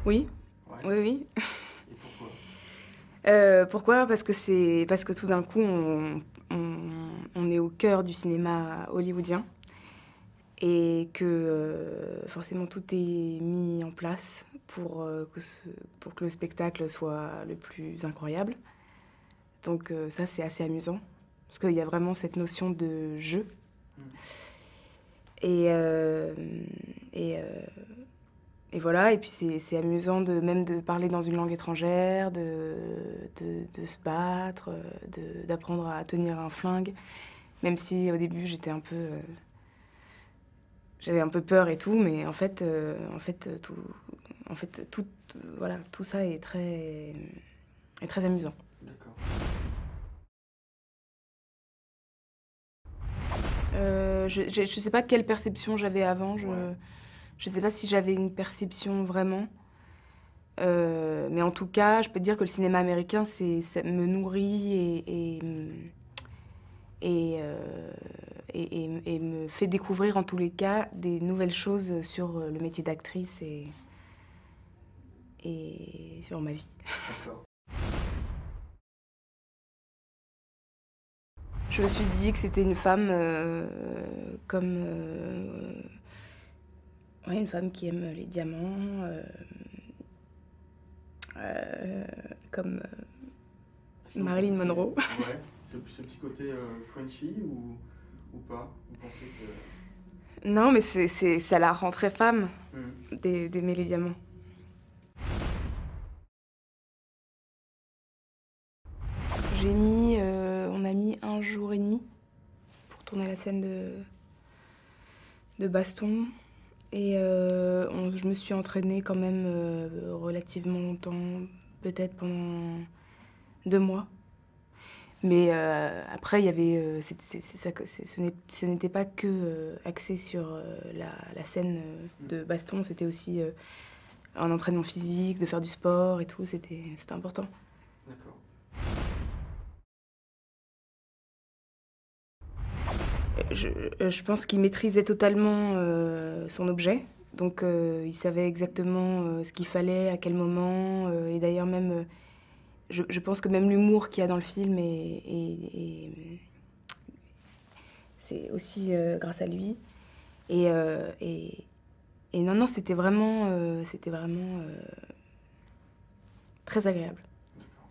Oui, Ouais. oui, oui. Et pourquoi? Pourquoi? Parce que tout d'un coup, on est au cœur du cinéma hollywoodien et que forcément tout est mis en place pour que le spectacle soit le plus incroyable. Donc ça, c'est assez amusant, parce qu'il y a vraiment cette notion de jeu. Hmm. Et, euh, et, euh, et voilà, et puis c'est amusant même de parler dans une langue étrangère, de se battre, d'apprendre à tenir un flingue, même si au début j'avais un peu peur et tout, mais voilà, tout ça est très amusant. D'accord. Je sais pas quelle perception j'avais avant, Ouais. je sais pas si j'avais une perception vraiment. Mais en tout cas, je peux te dire que le cinéma américain, ça me nourrit euh, et me fait découvrir en tous les cas des nouvelles choses sur le métier d'actrice et sur ma vie. D'accord. Je me suis dit que c'était une femme ouais, une femme qui aime les diamants, euh, comme Est-ce que vous pensez Marilyn que c'est... Monroe. Ouais. Ce petit côté Frenchy ou pas? Vous pensez que... Non, mais ça la rend très femme Hmm. d'aimer les diamants. On a mis 1 jour et demi pour tourner la scène de baston. Et je me suis entraînée quand même relativement longtemps, peut-être pendant 2 mois. Mais après, il y avait, ce n'était pas que axé sur la scène de baston, c'était aussi un entraînement physique, de faire du sport et tout, c'était important. D'accord. Je, je pense qu'il maîtrisait totalement son objet. Donc il savait exactement ce qu'il fallait, à quel moment. Et d'ailleurs même, je pense que même l'humour qu'il y a dans le film c'est aussi grâce à lui. Et, euh, et, et non, non, c'était vraiment très agréable. D'accord.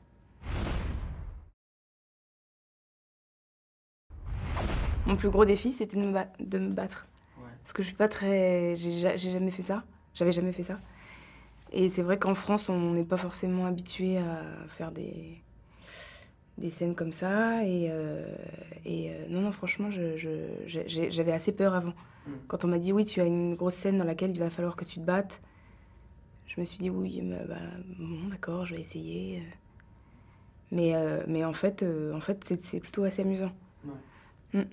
Mon plus gros défi, c'était de me battre. Ouais. Parce que je suis pas très... J'ai jamais fait ça. J'avais jamais fait ça. Et c'est vrai qu'en France, on n'est pas forcément habitué à faire des scènes comme ça. Non, non, franchement, j'avais assez peur avant. Hmm. Quand on m'a dit, oui, tu as une grosse scène dans laquelle il va falloir que tu te battes, je me suis dit, oui, bah, bon, d'accord, je vais essayer. Mais en fait c'est plutôt assez amusant. Ouais. Mm.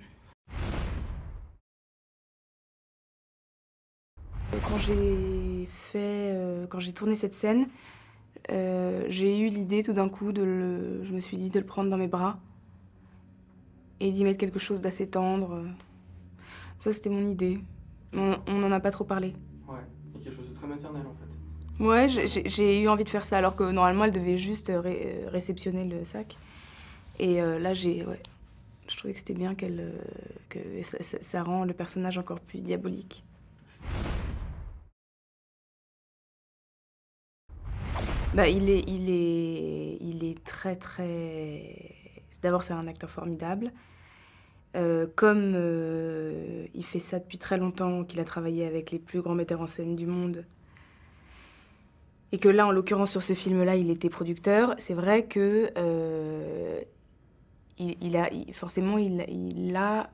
Quand j'ai tourné cette scène, j'ai eu l'idée tout d'un coup je me suis dit de le prendre dans mes bras et d'y mettre quelque chose d'assez tendre. Ça, c'était mon idée. D'accord. On n'en a pas trop parlé. Ouais. Il y a quelque chose de très maternel en fait. Ouais, Vraiment. j'ai eu envie de faire ça, alors que normalement, elle devait juste réceptionner le sac. Et là, ouais, je trouvais que c'était bien que ça rend le personnage encore plus diabolique. Bah, il est très, très... D'abord, c'est un acteur formidable. Comme il fait ça depuis très longtemps, qu'il a travaillé avec les plus grands metteurs en scène du monde, et que là, en l'occurrence, sur ce film-là, il était producteur, c'est vrai que forcément, il a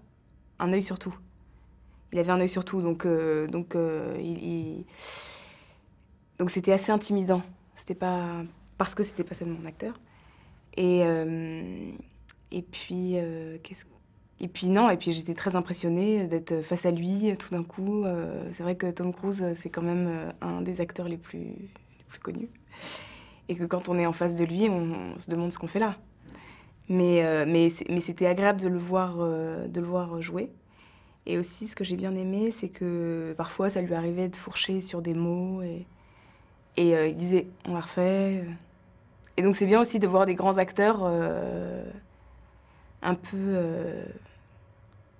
un œil sur tout. Il avait un œil sur tout, donc c'était assez intimidant. C'était pas parce que c'était pas seulement mon acteur. Et euh, et puis et puis j'étais très impressionnée d'être face à lui tout d'un coup. C'est vrai que Tom Cruise, c'est quand même un des acteurs les plus connus. Et que quand on est en face de lui, on se demande ce qu'on fait là. Mais c'était agréable de le voir jouer. Et aussi, ce que j'ai bien aimé, c'est que parfois, ça lui arrivait de fourcher sur des mots. Et il disait, on la refait. Et donc c'est bien aussi de voir des grands acteurs un peu...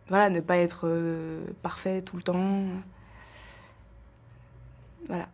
voilà, ne pas être parfait tout le temps. Voilà.